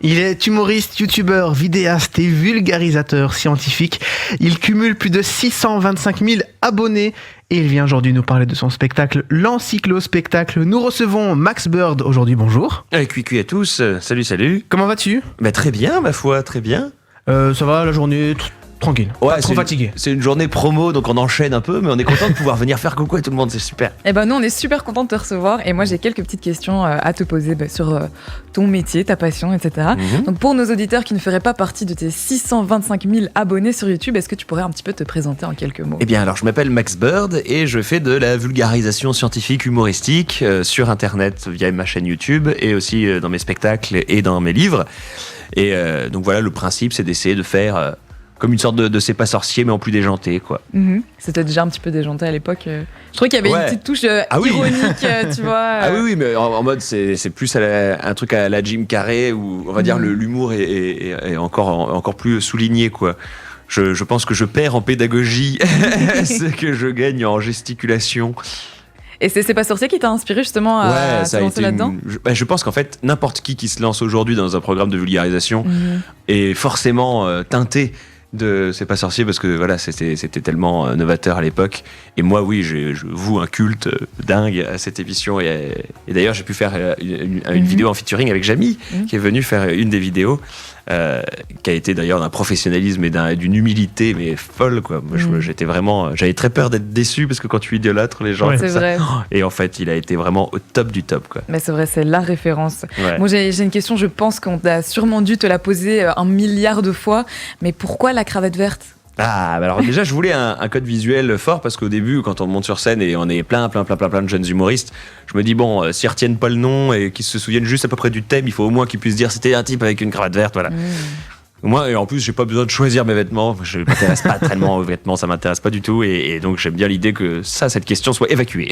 Il est humoriste, youtubeur, vidéaste et vulgarisateur scientifique. Il cumule plus de 625 000 abonnés et il vient aujourd'hui nous parler de son spectacle, l'Encyclo-Spectacle. Nous recevons Max Bird aujourd'hui, bonjour. Cuit à tous, salut. Comment vas-tu ? Très bien, ma foi, très bien. Ça va, la journée tranquille, pas trop fatigué. C'est une journée promo, donc on enchaîne un peu, mais on est content de pouvoir venir faire coucou à tout le monde, c'est super. Eh ben nous, on est super contents de te recevoir et moi j'ai quelques petites questions à te poser sur ton métier, ta passion, etc. Donc pour nos auditeurs qui ne feraient pas partie de tes 625 000 abonnés sur YouTube, est-ce que tu pourrais un petit peu te présenter en quelques mots ? Eh bien alors, je m'appelle Max Bird et je fais de la vulgarisation scientifique humoristique sur Internet via ma chaîne YouTube et aussi dans mes spectacles et dans mes livres. Et donc voilà, le principe c'est d'essayer de faire... comme une sorte de C'est pas sorcier, mais en plus déjanté, quoi. C'était déjà un petit peu déjanté à l'époque. Je trouvais qu'il y avait une petite touche ironique, tu vois. Ah oui, mais en mode, c'est plus un truc à la Jim Carrey, où on va dire l'humour est encore plus souligné, quoi. Je pense que je perds en pédagogie ce que je gagne en gesticulation. Et c'est pas sorcier qui t'a inspiré justement à te lancer là-dedans ? Je pense qu'en fait, n'importe qui se lance aujourd'hui dans un programme de vulgarisation est forcément teinté de C'est pas sorcier, parce que voilà, c'était tellement novateur à l'époque. Et moi, oui, je voue un culte dingue à cette émission. Et d'ailleurs, j'ai pu faire une vidéo en featuring avec Jamy, qui est venu faire une des vidéos, qui a été d'ailleurs d'un professionnalisme et d'une humilité mais folle, quoi. Moi, j'avais très peur d'être déçu, parce que quand tu idolâtres les gens, c'est vrai. Et en fait, il a été vraiment au top du top, quoi. Mais c'est vrai, c'est la référence. Ouais. Moi, j'ai une question, je pense qu'on a sûrement dû te la poser 1 milliard de fois, mais pourquoi la cravate verte ? Alors déjà, je voulais un code visuel fort, parce qu'au début, quand on monte sur scène et on est plein de jeunes humoristes, je me dis bon, s'ils retiennent pas le nom et qu'ils se souviennent juste à peu près du thème, il faut au moins qu'ils puissent dire c'était un type avec une cravate verte, voilà. Moi, et en plus, j'ai pas besoin de choisir mes vêtements. Je m'intéresse pas tellement aux vêtements, ça m'intéresse pas du tout, et donc j'aime bien l'idée que cette question soit évacuée.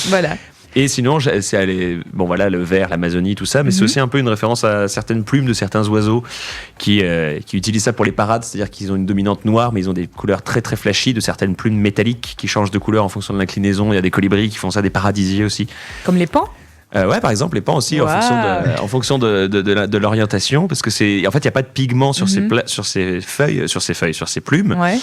Voilà. Et sinon, c'est le vert, l'Amazonie, tout ça, mais c'est aussi un peu une référence à certaines plumes de certains oiseaux qui utilisent ça pour les parades, c'est-à-dire qu'ils ont une dominante noire, mais ils ont des couleurs très très flashy, de certaines plumes métalliques qui changent de couleur en fonction de l'inclinaison. Il y a des colibris qui font ça, des paradisiers aussi. Comme les pans ? Par exemple, les pans aussi, Wow. en fonction de l'orientation, parce que en fait, il n'y a pas de pigments sur ces plumes. Ouais.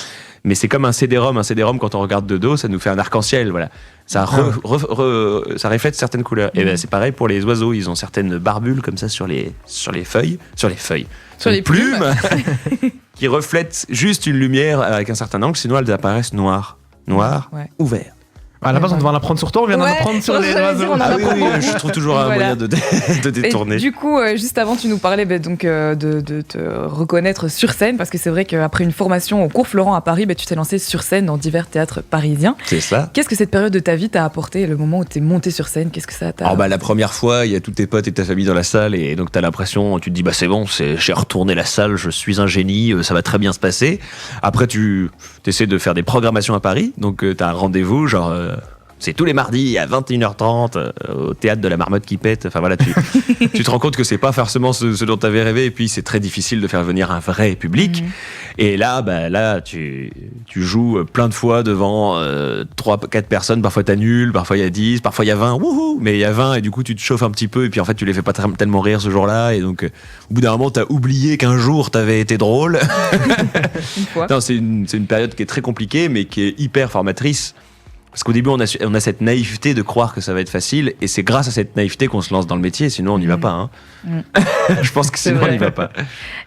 Mais c'est comme un CD-ROM. Un CD-ROM, quand on regarde de dos, ça nous fait un arc-en-ciel, voilà. Ça reflète certaines couleurs. Et ben, c'est pareil pour les oiseaux. Ils ont certaines barbules comme ça sur les plumes qui reflètent juste une lumière avec un certain angle. Sinon, elles apparaissent noires ou vertes. À la base, on devait en apprendre sur toi, on vient d'en apprendre sur les oiseaux. Je trouve toujours un moyen de détourner. Et du coup, juste avant, tu nous parlais de te reconnaître sur scène, parce que c'est vrai qu'après une formation au cours Florent à Paris, tu t'es lancé sur scène dans divers théâtres parisiens. C'est ça. Qu'est-ce que cette période de ta vie t'a apporté, le moment où t'es monté sur scène ? Qu'est-ce que ça t'a... La première fois, il y a tous tes potes et ta famille dans la salle, et donc t'as l'impression, tu te dis c'est bon, j'ai retourné la salle, je suis un génie, ça va très bien se passer. Après, tu essaies de faire des programmations à Paris, donc t'as un rendez-vous, c'est tous les mardis à 21h30 au théâtre de la Marmotte qui pète. Enfin voilà, tu te rends compte que c'est pas forcément ce dont tu avais rêvé, et puis c'est très difficile de faire venir un vrai public. Et là, tu joues plein de fois devant 3-4 personnes. Parfois t'annules, parfois il y a 10, parfois il y a 20. Wouhou, mais il y a 20, et du coup tu te chauffes un petit peu, et puis en fait tu les fais pas tellement rire ce jour-là, et donc au bout d'un moment t'as oublié qu'un jour t'avais été drôle. Une fois. Non, c'est une période qui est très compliquée, mais qui est hyper formatrice. Parce qu'au début, on a cette naïveté de croire que ça va être facile, et c'est grâce à cette naïveté qu'on se lance dans le métier, sinon on n'y va pas. Je pense que sinon on n'y va pas.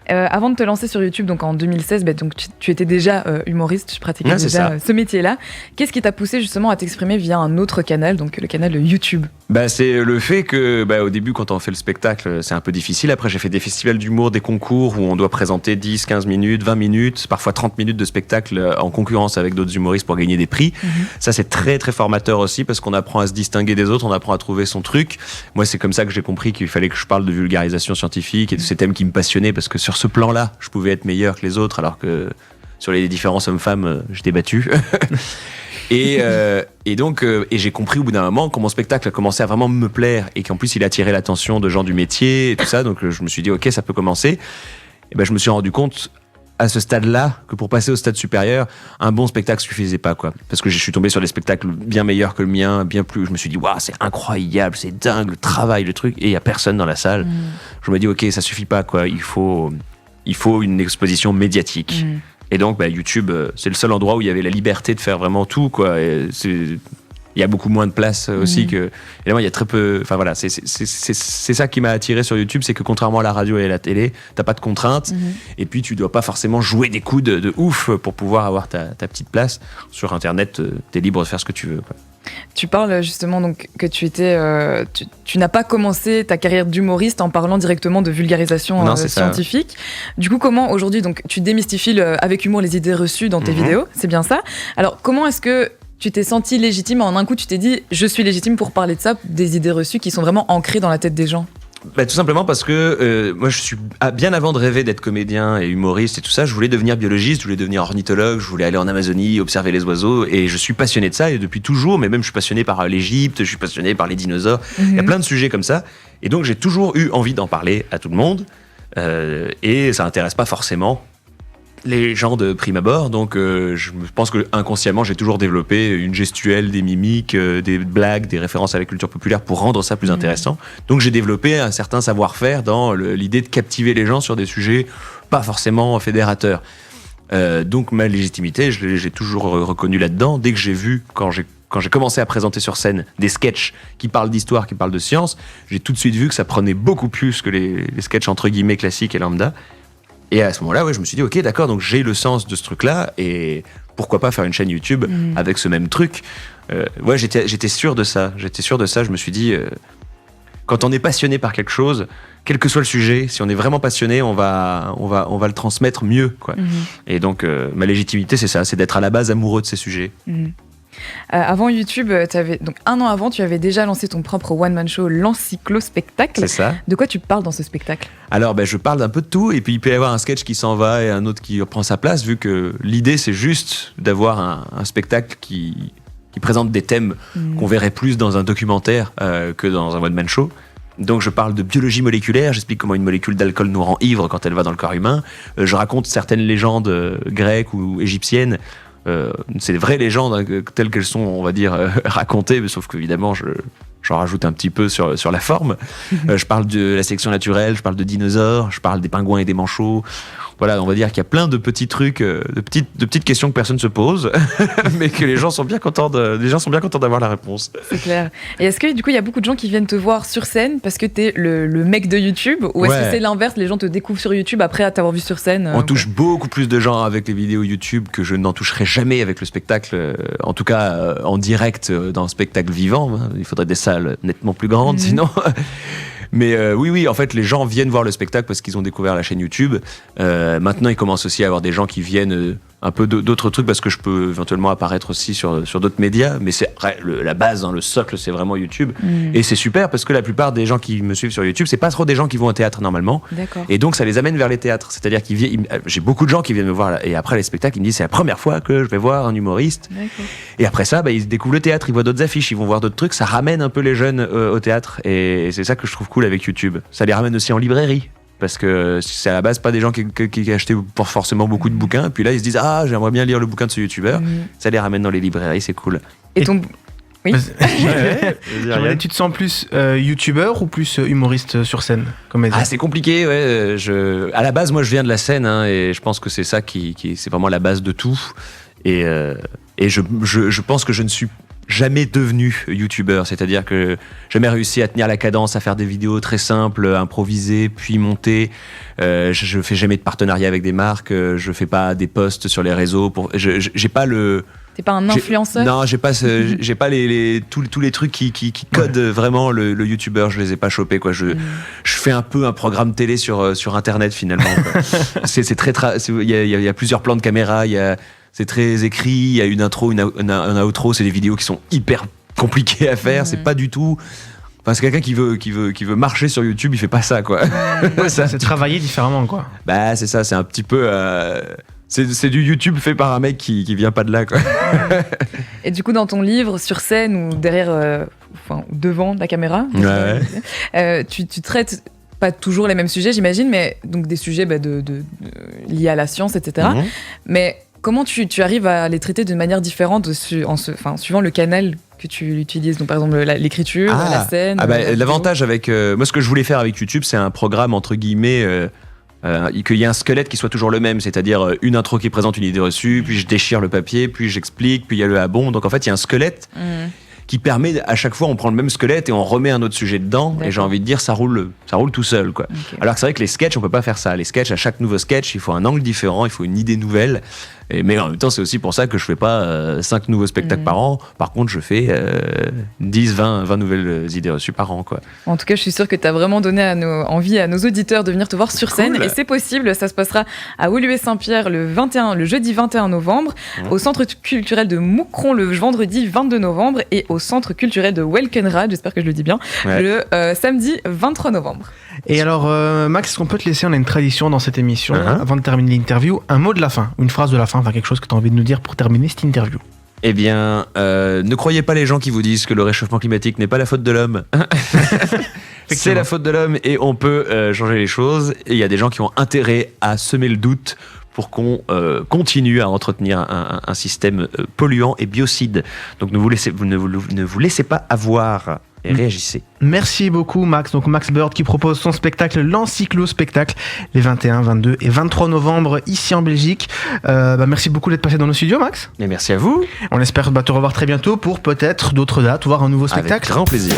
Avant de te lancer sur YouTube, donc en 2016, donc tu étais déjà humoriste, tu pratiquais déjà ce métier-là. Qu'est-ce qui t'a poussé justement à t'exprimer via un autre canal, donc le canal de YouTube ? C'est le fait que au début, quand on fait le spectacle, c'est un peu difficile. Après, j'ai fait des festivals d'humour, des concours où on doit présenter 10, 15 minutes, 20 minutes, parfois 30 minutes de spectacle en concurrence avec d'autres humoristes pour gagner des prix. Ça, c'est très très formateur aussi, parce qu'on apprend à se distinguer des autres, on apprend à trouver son truc. Moi, c'est comme ça que j'ai compris qu'il fallait que je parle de vulgarisation scientifique et de ces thèmes qui me passionnaient, parce que sur ce plan-là, je pouvais être meilleur que les autres, alors que sur les différences hommes-femmes, j'étais battu. Et j'ai compris au bout d'un moment, quand mon spectacle a commencé à vraiment me plaire, et qu'en plus il attirait l'attention de gens du métier et tout ça, donc je me suis dit ok, ça peut commencer. Et je me suis rendu compte à ce stade-là que pour passer au stade supérieur, un bon spectacle suffisait pas, quoi. Parce que je suis tombé sur des spectacles bien meilleurs que le mien, bien plus. Je me suis dit, waouh, c'est incroyable, c'est dingue, le travail, le truc, et il y a personne dans la salle. Je me dis, ok, ça suffit pas, quoi. Il faut une exposition médiatique. Et donc, YouTube, c'est le seul endroit où il y avait la liberté de faire vraiment tout, quoi. Et il y a beaucoup moins de place aussi que. Évidemment, il y a très peu. Enfin voilà, c'est ça qui m'a attiré sur YouTube, c'est que contrairement à la radio et à la télé, t'as pas de contraintes. Et puis tu dois pas forcément jouer des coups de ouf pour pouvoir avoir ta petite place. Sur Internet, t'es libre de faire ce que tu veux, quoi. Tu parles justement donc que tu n'as pas commencé ta carrière d'humoriste en parlant directement de vulgarisation scientifique. Du coup, comment aujourd'hui donc tu démystifies avec humour les idées reçues dans tes vidéos, c'est bien ça. Alors comment est-ce que tu t'es senti légitime, en un coup tu t'es dit je suis légitime pour parler de ça, des idées reçues qui sont vraiment ancrées dans la tête des gens? Tout simplement parce que moi je suis bien avant de rêver d'être comédien et humoriste et tout ça, je voulais devenir biologiste, je voulais devenir ornithologue, je voulais aller en Amazonie observer les oiseaux, et je suis passionné de ça, et depuis toujours, mais même je suis passionné par l'Égypte, je suis passionné par les dinosaures, il y a plein de sujets comme ça, et donc j'ai toujours eu envie d'en parler à tout le monde, et ça intéresse pas forcément les gens de prime abord, donc je pense que inconsciemment j'ai toujours développé une gestuelle, des mimiques, des blagues, des références à la culture populaire pour rendre ça plus intéressant. Donc j'ai développé un certain savoir-faire dans l'idée de captiver les gens sur des sujets pas forcément fédérateurs. Donc ma légitimité, j'ai toujours reconnu là-dedans. Dès que j'ai vu, quand j'ai commencé à présenter sur scène des sketchs qui parlent d'histoire, qui parlent de science, j'ai tout de suite vu que ça prenait beaucoup plus que les sketchs entre guillemets classiques et lambda. Et à ce moment-là, je me suis dit, ok, d'accord, donc j'ai le sens de ce truc-là, et pourquoi pas faire une chaîne YouTube avec ce même truc. J'étais sûr de ça. Je me suis dit, quand on est passionné par quelque chose, quel que soit le sujet, si on est vraiment passionné, on va le transmettre mieux, quoi. Et donc, ma légitimité, c'est ça, c'est d'être à la base amoureux de ces sujets. Avant YouTube, donc 1 an avant, tu avais déjà lancé ton propre one-man show, l'Encyclo-spectacle. C'est ça. De quoi tu parles dans ce spectacle? Alors, je parle d'un peu de tout, et puis il peut y avoir un sketch qui s'en va et un autre qui prend sa place, vu que l'idée, c'est juste d'avoir un spectacle qui présente des thèmes qu'on verrait plus dans un documentaire que dans un one-man show. Donc je parle de biologie moléculaire, j'explique comment une molécule d'alcool nous rend ivre quand elle va dans le corps humain. Je raconte certaines légendes grecques ou égyptiennes. C'est des vraies légendes telles qu'elles sont, on va dire, racontées, mais sauf qu'évidemment, j'en rajoute un petit peu sur la forme. Je parle de la sélection naturelle, je parle de dinosaures, je parle des pingouins et des manchots. Voilà, on va dire qu'il y a plein de petits trucs, de petites questions que personne ne se pose, mais que les gens sont bien contents d'avoir la réponse. C'est clair. Et est-ce que du coup, il y a beaucoup de gens qui viennent te voir sur scène parce que t'es le mec de YouTube, ou est-ce que c'est l'inverse, les gens te découvrent sur YouTube après t'avoir vu sur scène? On touche beaucoup plus de gens avec les vidéos YouTube que je n'en toucherai jamais avec le spectacle, en tout cas en direct dans un spectacle vivant. Il faudrait des salles nettement plus grandes, sinon... Mais oui, en fait, les gens viennent voir le spectacle parce qu'ils ont découvert la chaîne YouTube. Maintenant, il commence aussi à avoir des gens qui viennent un peu d'autres trucs parce que je peux éventuellement apparaître aussi sur d'autres médias. Mais c'est la base, le socle, c'est vraiment YouTube. Et c'est super parce que la plupart des gens qui me suivent sur YouTube, c'est pas trop des gens qui vont au théâtre normalement. D'accord. Et donc, ça les amène vers les théâtres. C'est-à-dire j'ai beaucoup de gens qui viennent me voir et après les spectacles, ils me disent c'est la première fois que je vais voir un humoriste. D'accord. Et après ça, ils découvrent le théâtre, ils voient d'autres affiches, ils vont voir d'autres trucs. Ça ramène un peu les jeunes au théâtre. Et c'est ça que je trouve cool avec YouTube. Ça les ramène aussi en librairie. Parce que c'est à la base pas des gens qui achetaient forcément beaucoup de bouquins. Puis là, ils se disent ah, j'aimerais bien lire le bouquin de ce youtubeur. Ça les ramène dans les librairies, c'est cool. Et ton... Oui. Tu te sens plus youtubeur ou plus humoriste sur scène, comédien? C'est compliqué, ouais. À la base, moi, je viens de la scène, et je pense que c'est ça qui c'est vraiment la base de tout. Et je pense que je ne suis jamais devenu youtubeur, c'est-à-dire que j'ai jamais réussi à tenir la cadence, à faire des vidéos très simples, improvisées, puis monter. Je fais jamais de partenariat avec des marques, je fais pas des posts sur les réseaux. J'ai pas le... T'es pas un influenceur? Non, j'ai pas tous les trucs qui codent vraiment le youtubeur, je les ai pas chopés, quoi. Je fais un peu un programme télé sur internet finalement, quoi. C'est très il y a plusieurs plans de caméra, c'est très écrit, il y a une intro, un outro, c'est des vidéos qui sont hyper compliquées à faire, c'est pas du tout... Enfin, c'est quelqu'un qui veut marcher sur YouTube, il fait pas ça, quoi. C'est travailler différemment, quoi. C'est ça, c'est un petit peu... C'est du YouTube fait par un mec qui vient pas de là, quoi. Et du coup, dans ton livre, sur scène ou derrière, devant la caméra, tu traites pas toujours les mêmes sujets, j'imagine, mais donc des sujets liées à la science, etc. Mais comment tu arrives à les traiter de manière différente suivant le canal que tu utilises, donc par exemple l'écriture, la scène. L'avantage avec moi, ce que je voulais faire avec YouTube, c'est un programme entre guillemets qu'il y ait un squelette qui soit toujours le même, c'est-à-dire une intro qui présente une idée reçue, puis je déchire le papier, puis j'explique, puis il y a le bon. Donc en fait, il y a un squelette qui permet, à chaque fois, on prend le même squelette et on remet un autre sujet dedans. D'accord. Et j'ai envie de dire, ça roule tout seul, quoi. Okay. Alors que c'est vrai que les sketchs, on peut pas faire ça. Les sketchs, à chaque nouveau sketch, il faut un angle différent, il faut une idée nouvelle. Mais en même temps, c'est aussi pour ça que je fais pas 5 nouveaux spectacles par an. Par contre, je fais 10, 20 nouvelles idées reçues par an, quoi. En tout cas, je suis sûre que tu as vraiment donné envie à nos auditeurs de venir te voir sur scène. Et c'est possible, ça se passera à Woluwe-Saint-Pierre le jeudi 21 novembre, au Centre culturel de Moucron le vendredi 22 novembre et au Centre culturel de Welkenrad, j'espère que je le dis bien, le samedi 23 novembre. Et alors, Max, est-ce qu'on peut te laisser, on a une tradition dans cette émission, avant de terminer l'interview, un mot de la fin, une phrase de la fin, enfin quelque chose que tu as envie de nous dire pour terminer cette interview. Eh bien, ne croyez pas les gens qui vous disent que le réchauffement climatique n'est pas la faute de l'homme. C'est la faute de l'homme et on peut changer les choses. Et il y a des gens qui ont intérêt à semer le doute pour qu'on continue à entretenir un système polluant et biocide. Donc ne vous laissez pas avoir et réagissez. Merci beaucoup Max. Donc Max Bird qui propose son spectacle l'Encyclo-spectacle les 21, 22 et 23 novembre ici en Belgique. Merci beaucoup d'être passé dans nos studios Max. Et merci à vous. On espère te revoir très bientôt pour peut-être d'autres dates ou voir un nouveau spectacle. Avec grand plaisir.